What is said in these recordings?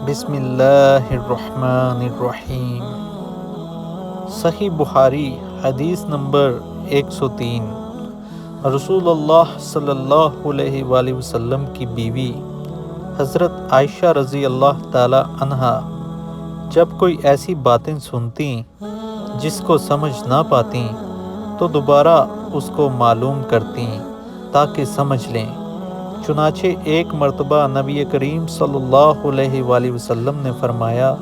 بسم اللہ الرحمن الرحیم۔ صحیح بخاری حدیث نمبر 103۔ رسول اللہ صلی اللہ علیہ وآلہ وسلم کی بیوی حضرت عائشہ رضی اللہ تعالی عنہا جب کوئی ایسی باتیں سنتیں جس کو سمجھ نہ پاتیں تو دوبارہ اس کو معلوم کرتیں تاکہ سمجھ لیں۔ چنانچہ ایک مرتبہ نبی کریم صلی اللہ علیہ وآلہ وسلم نے فرمایا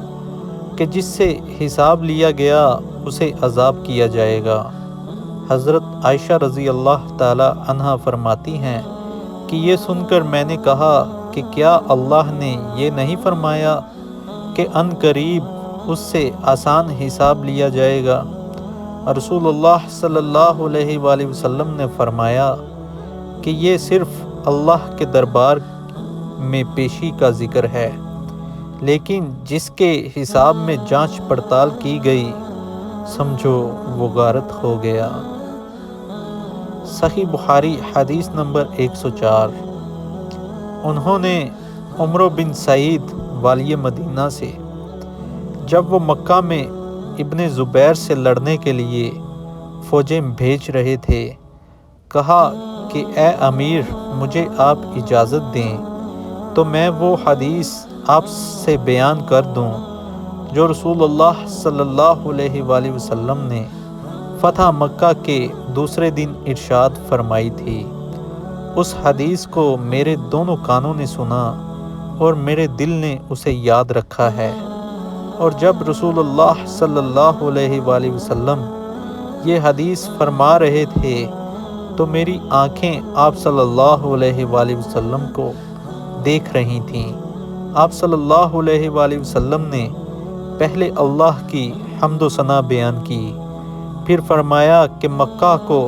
کہ جس سے حساب لیا گیا اسے عذاب کیا جائے گا۔ حضرت عائشہ رضی اللہ تعالی عنہا فرماتی ہیں کہ یہ سن کر میں نے کہا کہ کیا اللہ نے یہ نہیں فرمایا کہ ان قریب اس سے آسان حساب لیا جائے گا؟ رسول اللہ صلی اللہ علیہ وآلہ وسلم نے فرمایا کہ یہ صرف اللہ کے دربار میں پیشی کا ذکر ہے، لیکن جس کے حساب میں جانچ پڑتال کی گئی سمجھو وہ غارت ہو گیا۔ صحیح بخاری حدیث نمبر 104۔ انہوں نے عمرو بن سعید والی مدینہ سے جب وہ مکہ میں ابن زبیر سے لڑنے کے لیے فوجیں بھیج رہے تھے کہا کہ اے امیر مجھے آپ اجازت دیں تو میں وہ حدیث آپ سے بیان کر دوں جو رسول اللہ صلی اللہ علیہ وآلہ وسلم نے فتح مکہ کے دوسرے دن ارشاد فرمائی تھی۔ اس حدیث کو میرے دونوں کانوں نے سنا اور میرے دل نے اسے یاد رکھا ہے، اور جب رسول اللہ صلی اللہ علیہ وآلہ وسلم یہ حدیث فرما رہے تھے تو میری آنکھیں آپ صلی اللہ علیہ وآلہ وسلم کو دیکھ رہی تھیں۔ آپ صلی اللہ علیہ وآلہ وسلم نے پہلے اللہ کی حمد و ثنا بیان کی، پھر فرمایا کہ مکہ کو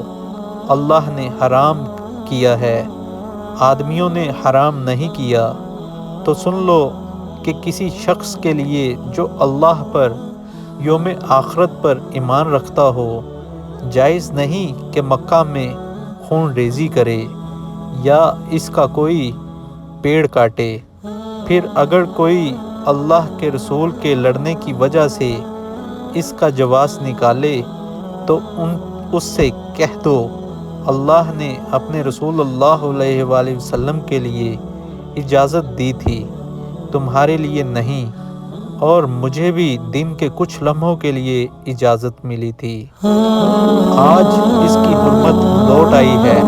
اللہ نے حرام کیا ہے، آدمیوں نے حرام نہیں کیا۔ تو سن لو کہ کسی شخص کے لیے جو اللہ پر یوم آخرت پر ایمان رکھتا ہو جائز نہیں کہ مکہ میں خون ریزی کرے یا اس کا کوئی پیڑ کاٹے۔ پھر اگر کوئی اللہ کے رسول کے لڑنے کی وجہ سے اس کا جواز نکالے تو اس سے کہہ دو اللہ نے اپنے رسول اللہ علیہ وآلہ وسلم کے لیے اجازت دی تھی، تمہارے لیے نہیں، اور مجھے بھی دن کے کچھ لمحوں کے لیے اجازت ملی تھی۔ آج اس کی حرمت لوٹ آئی ہے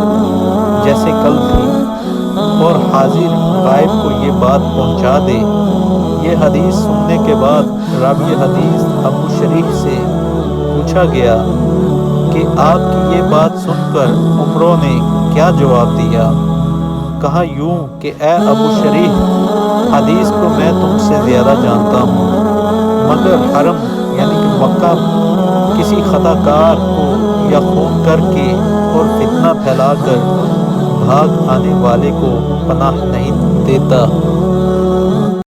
جیسے کل تھی، اور حاضر غائب کو یہ بات پہنچا دے۔ یہ حدیث سننے کے بعد راوی حدیث ابو شریح سے پوچھا گیا کہ آپ کی یہ بات سن کر عمرو نے کیا جواب دیا؟ کہا یوں کہ اے ابو شریح، حدیث کو میں تم سے زیادہ جانتا ہوں، مگر حرم یعنی کہ مکہ کسی خطا کار کو یا خون کر کے اور فتنہ پھیلا کر بھاگ آنے والے کو پناہ نہیں دیتا۔